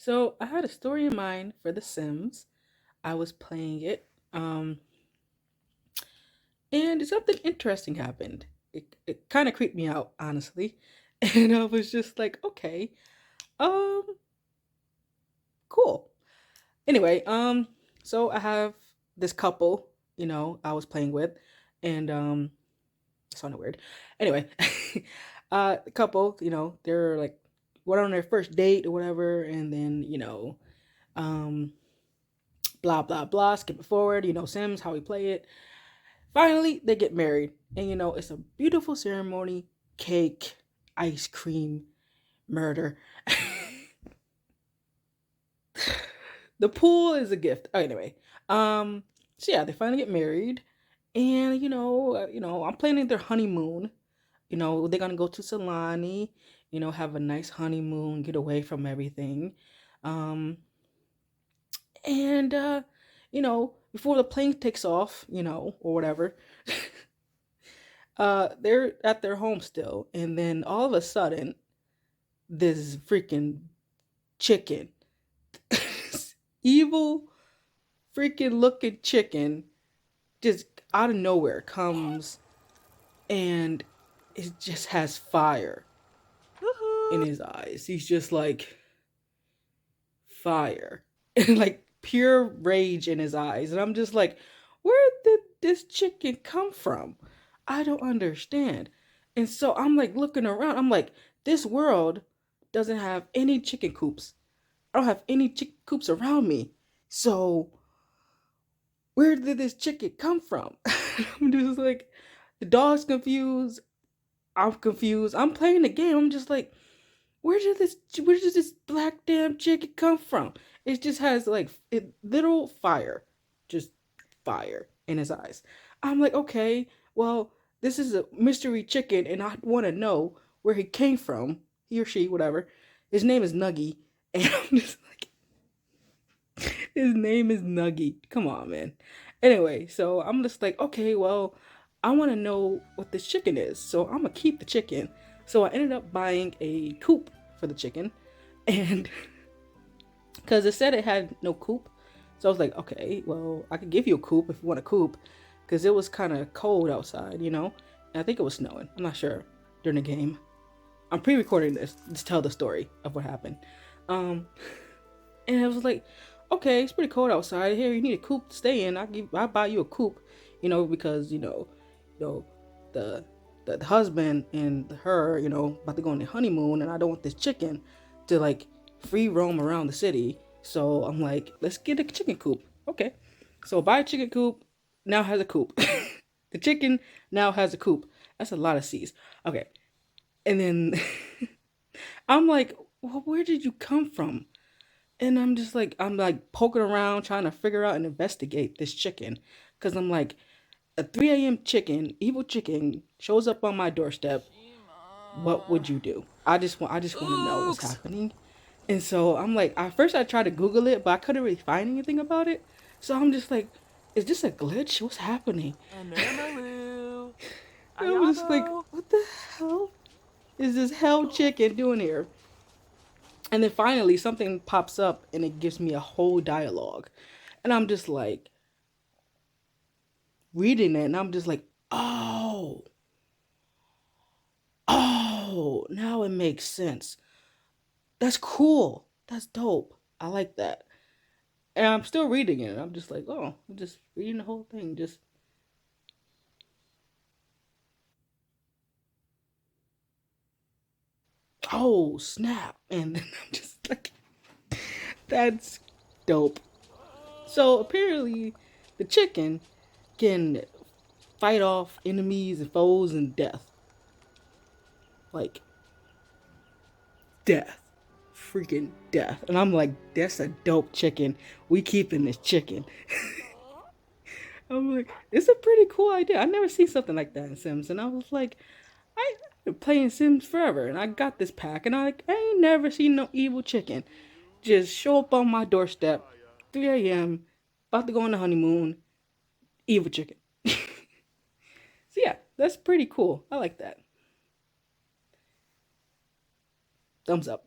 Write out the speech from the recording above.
So I had a story in mind for The Sims. I was playing it, and something interesting happened. It kind of creeped me out, honestly, and I was just like, okay, um, cool. Anyway, so I have this couple, I was playing with, and it sounded weird. Anyway, the couple, they're like went on their first date or whatever, and then um blah blah blah, skip it forward, Sims, how we play it. Finally they get married, and it's a beautiful ceremony, cake, ice cream, murder. The pool is a gift. Oh, anyway, so yeah, they finally get married, and I'm planning their honeymoon. They're gonna go to Salani, have a nice honeymoon, get away from everything. um and before the plane takes off, or whatever, they're at their home still, and then all of a sudden this freaking chicken, evil freaking looking chicken, just out of nowhere comes, and it just has fire in his eyes. He's just like fire and like pure rage in his eyes, and I'm just like, where did this chicken come from? I don't understand. And so I'm like looking around, I'm like, this world doesn't have any chicken coops. I don't have any chicken coops around me. So where did this chicken come from? I'm just like, the dog's confused, I'm confused, I'm playing the game, I'm just like, where did this black damn chicken come from? It just has like little fire, just fire in his eyes. I'm like, okay, well, this is a mystery chicken, and I want to know where he came from, he or she, whatever. His name is Nuggy, and I'm just like, his name is Nuggy. Come on, man. Anyway, so I'm just like, okay, well, I want to know what this chicken is, so I'm gonna keep the chicken. So I ended up buying a coop for the chicken, and because it said it had no coop, so I was like, okay, well, I could give you a coop if you want a coop, because it was kind of cold outside, and I think it was snowing. I'm not sure during the game. I'm pre-recording this to tell the story of what happened. Um, and I was like, okay, it's pretty cold outside. Here, you need a coop to stay in. I'll buy you a coop, because you know, the the husband and her, about to go on their honeymoon, and I don't want this chicken to like free roam around the city. So I'm like, let's get a chicken coop. Okay, so buy a chicken coop. Now has a coop. The chicken now has a coop. That's a lot of C's. Okay, and then I'm like, well, where did you come from? And I'm like poking around trying to figure out and investigate this chicken. Because I'm like, a 3 a.m. chicken, evil chicken, shows up on my doorstep. What would you do? I just want to know what's Ooks! happening. And so I'm like, at first I tried to Google it, but I couldn't really find anything about it. So I'm just like, is this a glitch? What's happening? Anermaloo! I was just like, Ayabo! what the hell is this hell chicken doing here? And then finally something pops up and it gives me a whole dialogue. And I'm just like reading it, and I'm just like, oh, now it makes sense. That's cool. That's dope. I like that. And I'm still reading it. I'm just like, oh, I'm just reading the whole thing. Just, oh, snap. And then I'm just like, that's dope. So apparently, the chicken can fight off enemies and foes and death. Like, death. Freaking death. And I'm like, that's a dope chicken. We keeping this chicken. I'm like, it's a pretty cool idea. I never seen something like that in Sims. And I was like, I've been playing Sims forever, and I got this pack, and I ain't never seen no evil chicken just show up on my doorstep, 3 a.m., about to go on the honeymoon, evil chicken. So yeah, that's pretty cool. I like that. Thumbs up.